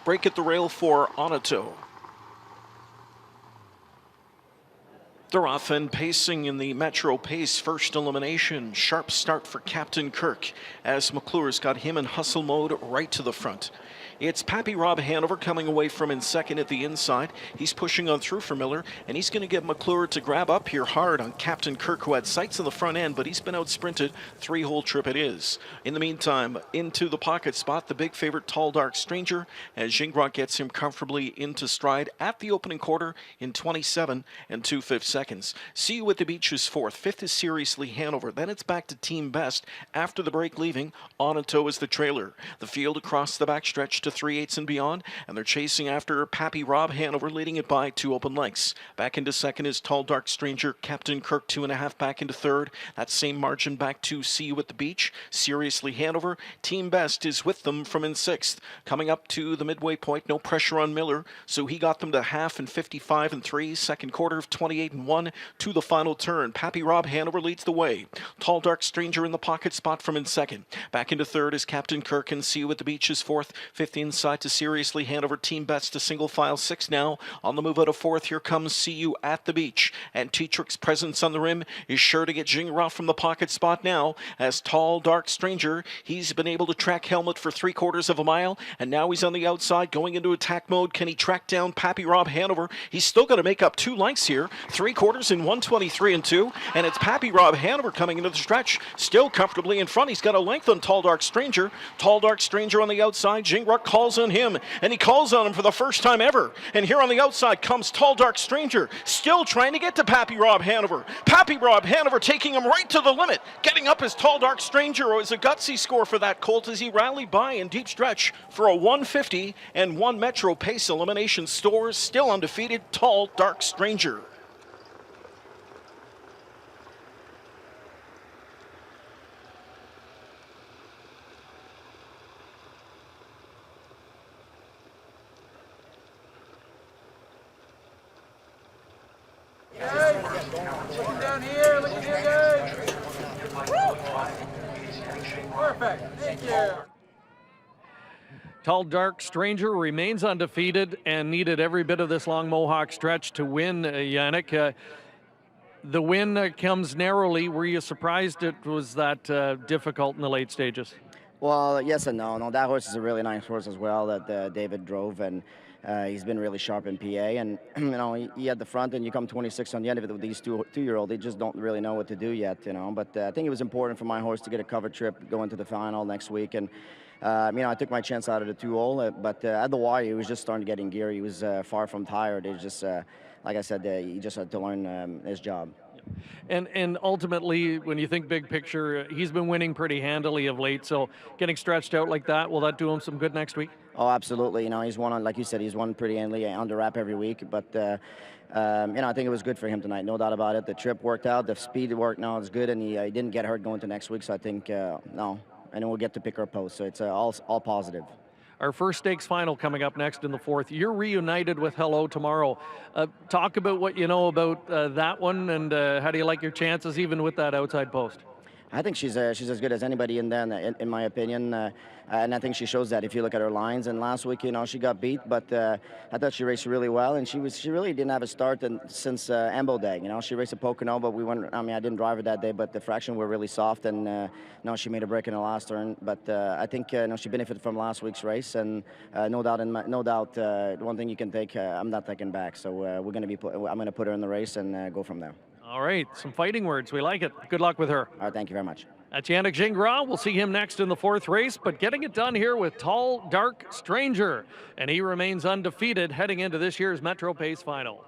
break at the rail for Onoto. They're off and pacing in the Metro Pace first elimination. Sharp start for Captain Kirk as McClure's got him in hustle mode right to the front. It's Pappy Rob Hanover coming away from in second at the inside. He's pushing on through for Miller, and he's going to get McClure to grab up here hard on Captain Kirk, who had sights in the front end, but he's been out-sprinted. Three-hole trip it is. In the meantime, into the pocket spot, the big favorite, Tall Dark Stranger, as Gingras gets him comfortably into stride at the opening quarter in 27 and 2/5 seconds. See You at the Beach is fourth. Fifth is Seriously Hanover. Then it's back to Team Best. After the break leaving, Onoto is the trailer. The field across the backstretch to 3/8 and beyond, and they're chasing after Pappy Rob Hanover, leading it by 2 open lengths. Back into second is Tall Dark Stranger. Captain Kirk 2.5 back into third. That same margin back to See You at the Beach. Seriously Hanover. Team Best is with them from in sixth. Coming up to the midway point, no pressure on Miller, so he got them to half in 55 and 3. Second quarter of 28 and 1 to the final turn. Pappy Rob Hanover leads the way. Tall Dark Stranger in the pocket spot from in second. Back into third is Captain Kirk, and See You at the Beach is fourth. Fifth inside to Seriously Hanover. Team Best to single file 6 now. On the move out of fourth, here comes See You at the Beach. And T-Trick's presence on the rim is sure to get Gingras from the pocket spot now. As Tall Dark Stranger, he's been able to track Helmet for 3/4 of a mile, and now he's on the outside going into attack mode. Can he track down Pappy Rob Hanover? He's still going to make up 2 lengths here. 3/4 in 1:23 and 2, and it's Pappy Rob Hanover coming into the stretch, still comfortably in front. He's got a length on Tall Dark Stranger. Tall Dark Stranger on the outside. Gingras calls on him, and he calls on him for the first time ever. And here on the outside comes Tall Dark Stranger, still trying to get to Pappy Rob Hanover. Pappy Rob Hanover taking him right to the limit. Getting up as Tall Dark Stranger. It was a gutsy score for that Colt as he rallied by in deep stretch for a 150 and 1 Metro Pace elimination. Stores still undefeated, Tall Dark Stranger. Looking down here, guys. Perfect, thank you. Tall Dark Stranger remains undefeated and needed every bit of this long Mohawk stretch to win, Yannick. The win comes narrowly. Were you surprised it was that difficult in the late stages? Well, yes and no. No, that horse is a really nice horse as well that David drove, and he's been really sharp in PA. And you know, he had the front, and you come 26 on the end of it with these two-year-old. They just don't really know what to do yet, you know. But I think it was important for my horse to get a cover trip, go into the final next week, and you know, I took my chance out of the 2-hole. But at the wire, he was just starting to get in gear. He was far from tired. It was just, like I said, he just had to learn his job. And ultimately, when you think big picture, he's been winning pretty handily of late. So getting stretched out like that, will that do him some good next week? Oh, absolutely. You know, he's won, like you said, he's won pretty handily under wrap every week. But you know, I think it was good for him tonight, no doubt about it. The trip worked out, the speed worked now is good, and he didn't get hurt going to next week. So I think no, and then we'll get to pick our post. So it's all positive. Our first stakes final coming up next in the fourth. You're reunited with Hello tomorrow. Talk about what you know about that one, and how do you like your chances even with that outside post? I think she's as good as anybody in there, in my opinion, and I think she shows that if you look at her lines. And last week, you know, she got beat, but I thought she raced really well, and she really didn't have a start since Ambodeg. You know, she raced a Pocono, but I didn't drive her that day, but the fraction were really soft, and no, she made a break in the last turn. But I think no, she benefited from last week's race, and no doubt, one thing you can take, I'm not taking back. So I'm going to put her in the race and go from there. All right, some fighting words. We like it. Good luck with her. All right, thank you very much. That's Yannick Gingras. We'll see him next in the fourth race, but getting it done here with Tall Dark Stranger. And he remains undefeated heading into this year's Metro Pace Final.